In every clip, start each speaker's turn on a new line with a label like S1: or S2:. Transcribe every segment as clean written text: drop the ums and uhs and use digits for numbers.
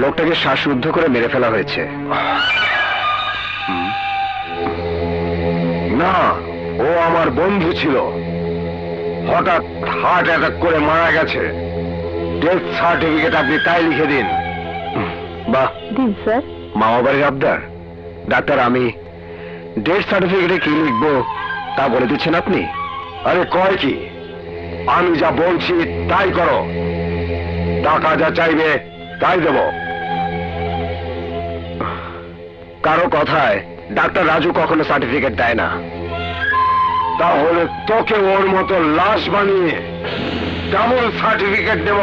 S1: লোকটাকে শ্বাসরুদ্ধ করে মেরে ফেলা হয়েছে। না, ও আমার বন্ধু ছিল, হঠাৎ হার্ট অ্যাটাক করে মারা গেছে। ডেথ সার্টিফিকেট আপনি তাই লিখে দিন। বাহ,
S2: দিন স্যার।
S1: মামা বাড়ির আবদার। ডাক্তার, আমি ডেথ সার্টিফিকেটে কি লিখবো তা বলে দিচ্ছেন আপনি? আরে কয় কি, আমি যা বলছি তাই করো। টাকা যা চাইবে তাই দেব। কারো কথায় ডাক্তার রাজু কখনো সার্টিফিকেট দেয় না। তাহলে তোকে ওর মতো লাশ বানিয়ে কেমন সার্টিফিকেট দেব?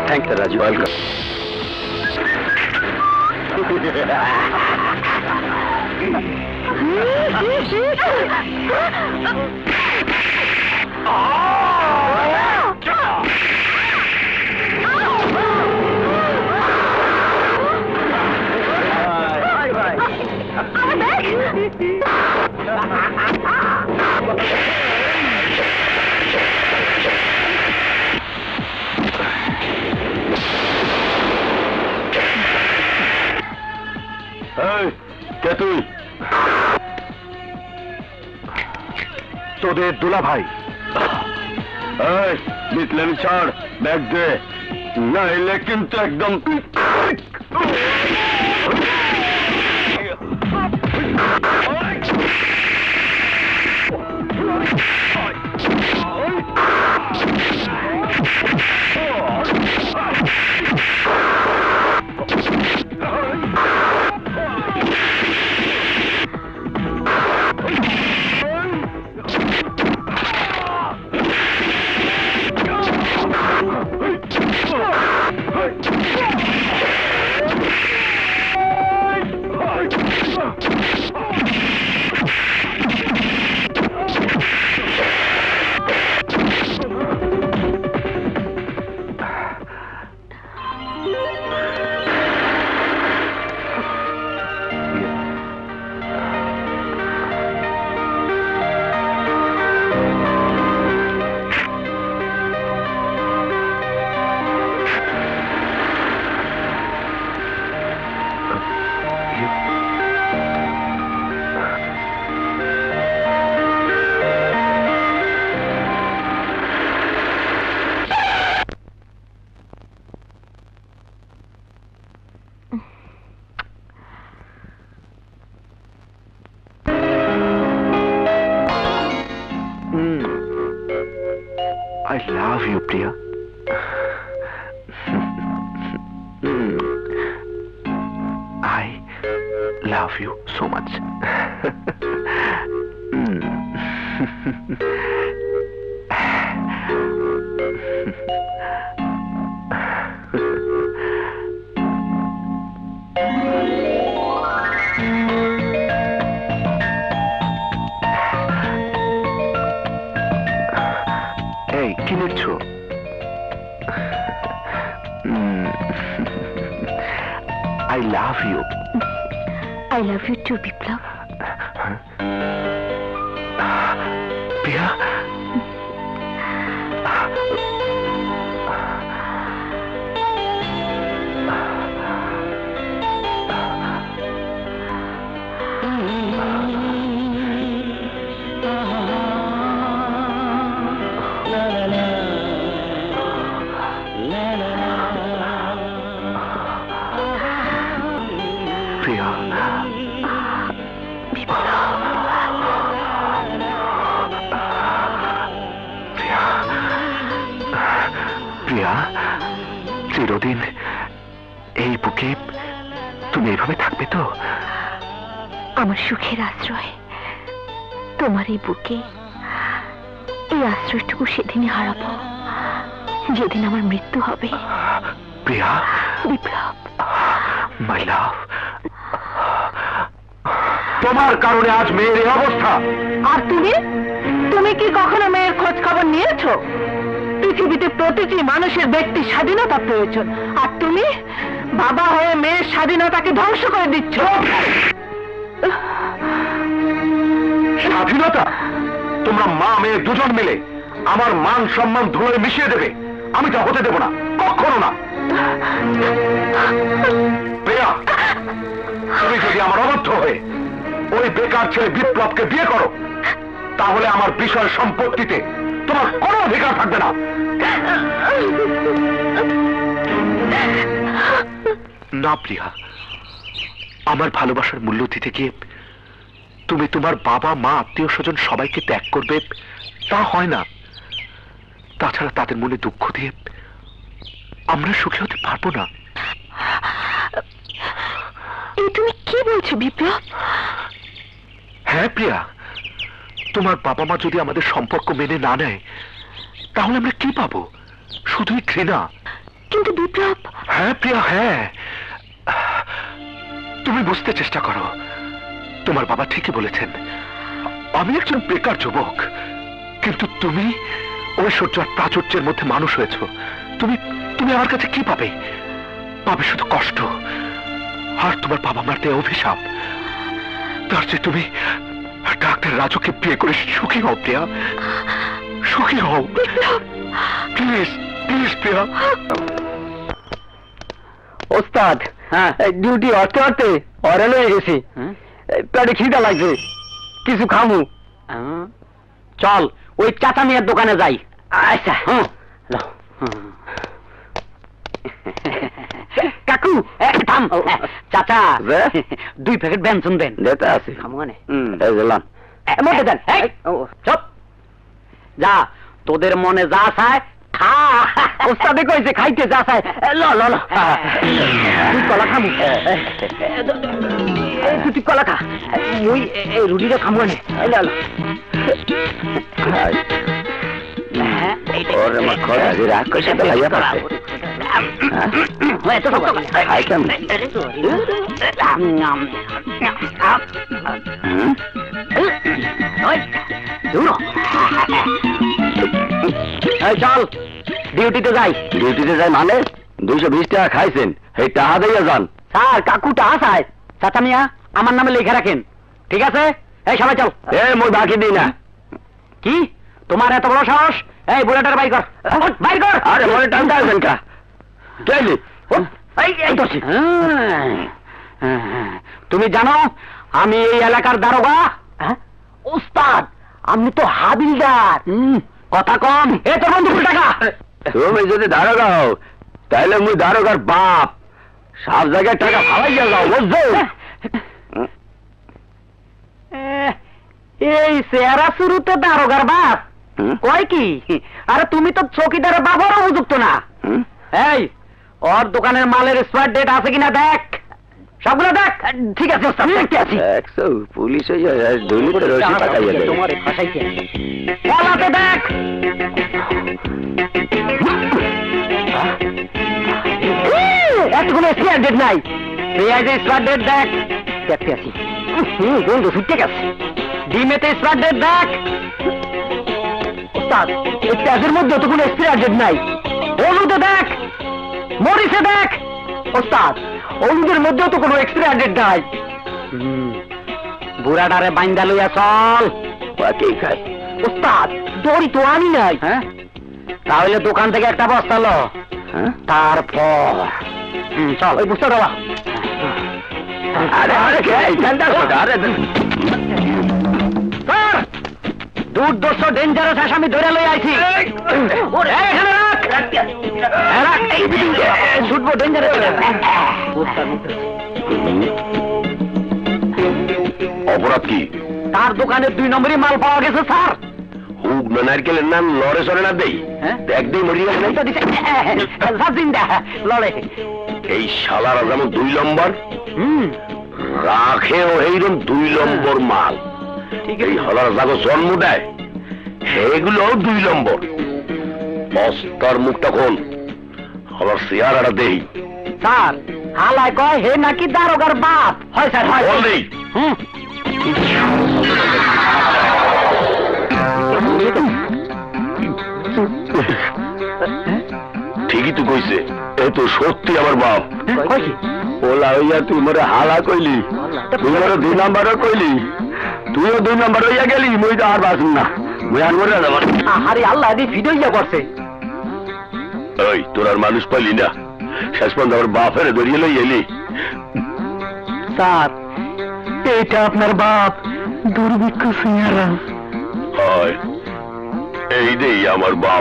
S1: Thank you, Raju. Welcome. কে তুই? তোদের দুলা ভাই। মিটলেন ছাড়, ব্যাগ দে, নাইলে কিন্তু একদম I love you, Priya. I love you so much. Hey, কি লিখছো? I love you.
S2: I love you too, Biplav.
S1: Priya, প্রিয়া, চিরদিন এই বুকে তুমি এইভাবে থাকবে তো?
S2: আমার সুখের আশ্রয় তোমার এই বুকে। এই আশ্রয়টুকু সেদিনই হারাবো যেদিন আমার মৃত্যু হবে।
S1: প্রিয়া,
S2: বিপ্লব,
S1: মাই লাভ, তোমার কারণে আজ মেয়ের এই অবস্থা।
S2: আর তুমি তুমি কি কখনো মেয়ের খোঁজ খবর নিয়েছো? পৃথিবীতে প্রতিটি মানুষের ব্যক্তির স্বাধীনতা প্রয়োজন, আর তুমি বাবা হয়ে মেয়ের স্বাধীনতাকে ধ্বংস করে দিচ্ছ।
S1: স্বাধীনতা? তোমরা মা মেয়ে দুজন মিলে আমার মান সম্মান ধুলোয় মিশিয়ে দেবে, আমি তা হতে দেব না, কখনো না। প্রিয়া, তুমি যদি আমার অবাধ্য হয়ে ওই বেকার ছেলে বিপ্লবকে বিয়ে করো, তাহলে আমার বিষয় সম্পত্তিতে তোমার কোনো অধিকার থাকবে না। না প্রিয়া, আমার ভালোবাসার মূল্য দিতে গিয়ে তুমি তোমার বাবা মা আত্মীয় স্বজন সবাইকে ত্যাগ করবে, তা হয় না। তাছাড়া তাদের মনে দুঃখ দিয়ে আমরা সুখী হতে পারবো না।
S2: এই তুমি কি বলছো বিপ্লব?
S1: হ্যাঁ প্রিয়া, তোমার বাবা মা যদি আমাদের সম্পর্ক মেনে না নেয়, তাহলে আমরা কি পাবো? শুধুই ঘৃণা।
S2: কিন্তু বিপ্লব।
S1: হ্যাঁ প্রিয়া, হ্যাঁ, তুমি বুঝতে চেষ্টা করো। তোমার বাবা ঠিকই বলেছেন, আমি একজন বেকার যুবক, কিন্তু তুমি ঐশ্বর্য আর প্রাচুর্যের মধ্যে মানুষ হয়েছ। তুমি তুমি আমার কাছে কি পাবে? পাবে শুধু কষ্ট আর তোমার বাবা মার দেয়া অভিশাপ। তার চেয়ে তুমি ডাক্তার রাজুকে বিয়ে করে সুখী হও প্রিয়া, সুখী হও। প্লিজ প্লিজ প্রিয়া।
S3: ওস্তাদ, ডিউটি হতে হতে অরেল হয়ে গেছি, পেটে খিদা লাগছে, কিছু খামু। চল ওই চাচা মিয়ার দোকানে যাই। আচ্ছা। কাকু থাম। চাচা 2 প্যাকেট ব্যঞ্জন দেন।
S1: যেতে আছে
S3: খামুনে
S1: গেলাম
S3: মধ্যে দেন। চপ যা, তোদের মনে যা চায় খা। ওস্তাদে কইছে খাইতে যা চায়। ল ল ল, তুই কলা খামু। তুই কলা খা, ওই রুটিটা খামুনে। ল ল।
S1: ওরে মা খড়া যে রাগ করে সাথে লাইয়া পাচ্ছে।
S3: এত সব
S1: খাই কেমন?
S3: চল ডিউটিতে যাই।
S1: ডিউটিতে যাই মানে? 220 টাকা খাইছেন, এই টাকা দিয়ে যান।
S3: স্যার কাকু টাকা চায়। চাচা মিয়া আমার নামে লিখে রাখেন, ঠিক আছে? এই সবাই চল।
S1: মই বাকি দিই না।
S3: কি তোমার এত বড় সাহস? এই বুলেটার বাইর কর, বাইর কর।
S1: আরে মনে টানতে আসবেন কা? চাইলি
S3: তুমি জানো আমি এই এলাকার দারোগা? ওস্তাদ আপনি তো হাবিলদার। কথা কম। এ তোর বন্ধু টাকা।
S1: তুমি যদি দারোগা হও, তাহলে মুই দারোগার বাপ। সব জায়গায় টাকা ফালাইয়া যাও, বুঝছো?
S3: এই চেহারা শুরুতে দারোগার বাপ কয় কি? আরে তুমি তো চৌকিদারের বাবারও উপযুক্ত না। এই ওর দোকানের মালের এক্সপায়ার ডেট আছে কিনা দেখ, সবগুলো দেখ। ঠিক আছে ওস্তাদ, দেখতে আছি।
S1: পুলিশ ধুলি করে রশি পাকাইয়া দেয়।
S3: তোমার ফাঁসাইছে পলাতে দেখ। এতগুলো এক্সপায়ার ডেট নাই। পেঁয়াজের এক্সপায়ার ডেট দেখ, দেখতে আছি। বন্ধু ঠিক আছে। ডিমেতে এক্সপায়ার ডেট দেখ। ওস্তাদ এই পেঁয়াজের মধ্যে তো কোনো এক্সপায়ার ডেট নাই। হলুদে দেখ, মরিচে দেখ। ওস্তাদ হলুদের মধ্যেও তো কোনো এক্সপায়ার ডেট নাই। বুড়াটারে বাইন্দা লইয়া চল।
S1: কি খাই?
S3: ওস্তাদ দড়ি তো আনি নাই। হ্যাঁ তাহলে দোকান থেকে একটা বস্তা লো। তারপর চল ওই বুঝতে দেওয়া।
S1: আরে আরে আরে
S3: দুর্দর্শ ডেঞ্জারাস আসামি ধরে লই আইছি। ছুটবো ডেঞ্জারাস।
S1: অপরাধ কি?
S3: তার দোকানে 2 নম্বরই মাল পাওয়া গেছে স্যার।
S1: হুক না নারকেলের নাম লড়ে সরে না দেই
S3: হ্যাঁ?
S1: দেখ দেই মরিয়া নাই
S3: তো দিছে জিন্দা লড়ে
S1: এই শালারা যেমন 2 নম্বর
S3: হুম
S1: রাখেও এইরকম 2 নম্বর মাল
S3: ঠিক
S1: এই
S3: আছে
S1: হলার যাগো জন্ম দেয় সেগুলো 2 নম্বর বস্তার মুখটা খোল হলার চেহারাটা দেই
S3: স্যার হালায় কয় হে নাকি দারোগার বাপ হয় স্যার হয়
S1: বল দেই
S3: হুম
S1: ঠিকই তো কইছে এ তো সত্যি আমার বাপ
S3: কয় কি
S1: ওলা হইয়া তুই মরে হালা কইলি তুই মরে 2 নম্বরও কইলি তুইও 2 নম্বর হইয়া গেলি মুই তো আর বাঁচুম না মুই আর মরে যাব
S3: আরে আল্লাহ দি ভিডিও ইয়া করছে
S1: ওই তোর আর মানুষ পাইলি না শেষ পর্যন্ত আমার বাপের ধরিয়ে লই এলি
S3: স্যার এটা আপনার বাপ দুর্ভিক্ষ সিংহারা
S1: হয় এই দেই আমার বাপ